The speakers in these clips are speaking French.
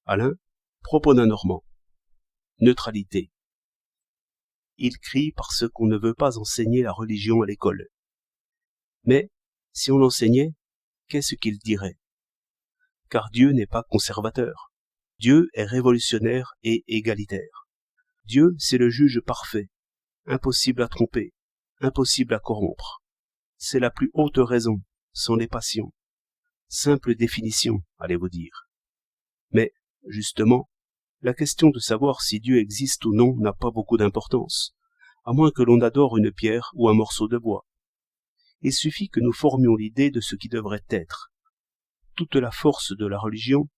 Alain, propos d'un Normand. Neutralité. Il crie parce qu'on ne veut pas enseigner la religion à l'école. Mais, si on l'enseignait, qu'est-ce qu'il dirait? Car Dieu n'est pas conservateur. Dieu est révolutionnaire et égalitaire. Dieu, c'est le juge parfait, impossible à tromper, impossible à corrompre. C'est la plus haute raison, sans les passions. Simple définition, allez-vous dire. Mais, justement, la question de savoir si Dieu existe ou non n'a pas beaucoup d'importance, à moins que l'on adore une pierre ou un morceau de bois. Il suffit que nous formions l'idée de ce qui devrait être. Toute la force de la religion,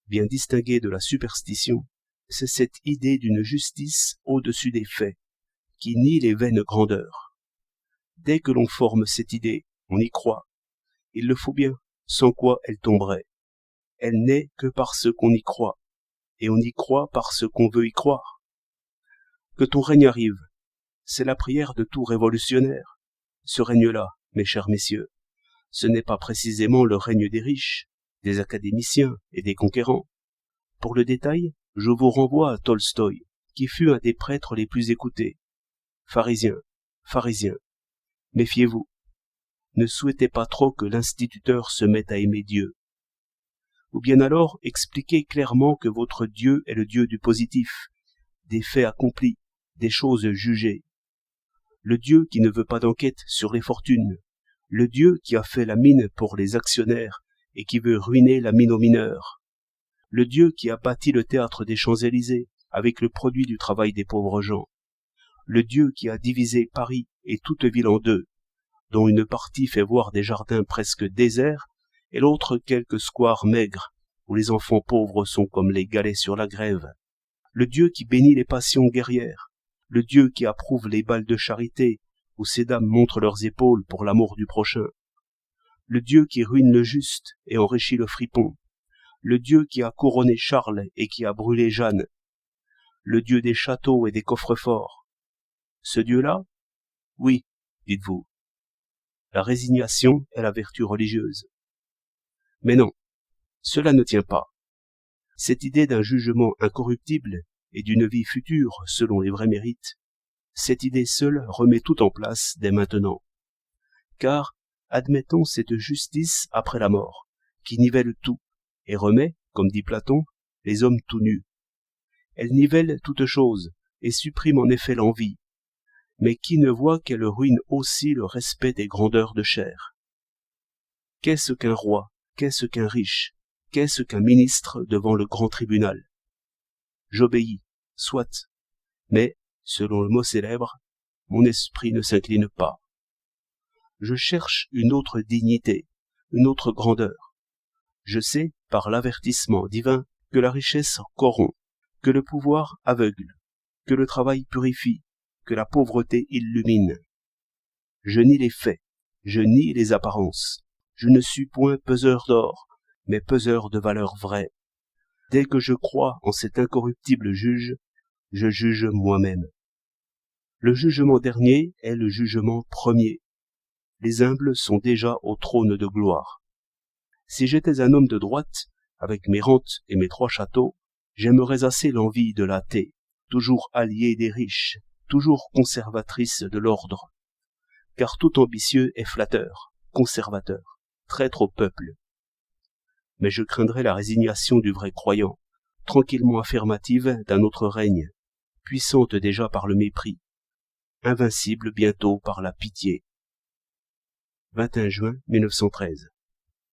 bien distinguée de la superstition, c'est cette idée d'une justice au-dessus des faits, qui nie les vaines grandeurs. Dès que l'on forme cette idée, on y croit. Il le faut bien, sans quoi elle tomberait. Elle n'est que parce qu'on y croit, et on y croit parce qu'on veut y croire. Que ton règne arrive, c'est la prière de tout révolutionnaire. Ce règne-là, mes chers messieurs, ce n'est pas précisément le règne des riches, des académiciens et des conquérants. Pour le détail, je vous renvoie à Tolstoï, qui fut un des prêtres les plus écoutés. Pharisiens, méfiez-vous. Ne souhaitez pas trop que l'instituteur se mette à aimer Dieu. Ou bien alors expliquez clairement que votre Dieu est le Dieu du positif, des faits accomplis, des choses jugées. Le Dieu qui ne veut pas d'enquête sur les fortunes, le Dieu qui a fait la mine pour les actionnaires et qui veut ruiner la mine aux mineurs, le Dieu qui a bâti le théâtre des Champs-Élysées avec le produit du travail des pauvres gens, le Dieu qui a divisé Paris et toute ville en deux, dont une partie fait voir des jardins presque déserts et l'autre quelques squares maigres où les enfants pauvres sont comme les galets sur la grève, le Dieu qui bénit les passions guerrières, le Dieu qui approuve les bals de charité où ces dames montrent leurs épaules pour l'amour du prochain, le Dieu qui ruine le juste et enrichit le fripon, le Dieu qui a couronné Charles et qui a brûlé Jeanne, le Dieu des châteaux et des coffres-forts. Ce Dieu-là? Oui, dites-vous. La résignation est la vertu religieuse. Mais non, cela ne tient pas. Cette idée d'un jugement incorruptible et d'une vie future selon les vrais mérites, cette idée seule remet tout en place dès maintenant. Car, admettons cette justice après la mort, qui nivelle tout, et remet, comme dit Platon, les hommes tout nus. Elle nivelle toute chose, et supprime en effet l'envie, mais qui ne voit qu'elle ruine aussi le respect des grandeurs de chair. Qu'est-ce qu'un roi, qu'est-ce qu'un riche, qu'est-ce qu'un ministre devant le grand tribunal? J'obéis, soit, mais, selon le mot célèbre, mon esprit ne s'incline pas. Je cherche une autre dignité, une autre grandeur. Je sais, par l'avertissement divin, que la richesse corrompt, que le pouvoir aveugle, que le travail purifie, que la pauvreté illumine. Je nie les faits, je nie les apparences. Je ne suis point peseur d'or, mais peseur de valeurs vraies. Dès que je crois en cet incorruptible juge, je juge moi-même. Le jugement dernier est le jugement premier. Les humbles sont déjà au trône de gloire. Si j'étais un homme de droite, avec mes rentes et mes 3 châteaux, j'aimerais assez l'envie de l'athée, toujours alliée des riches, toujours conservatrice de l'ordre. Car tout ambitieux est flatteur, conservateur, traître au peuple. Mais je craindrais la résignation du vrai croyant, tranquillement affirmative d'un autre règne, puissante déjà par le mépris, invincible bientôt par la pitié. 21 juin 1913.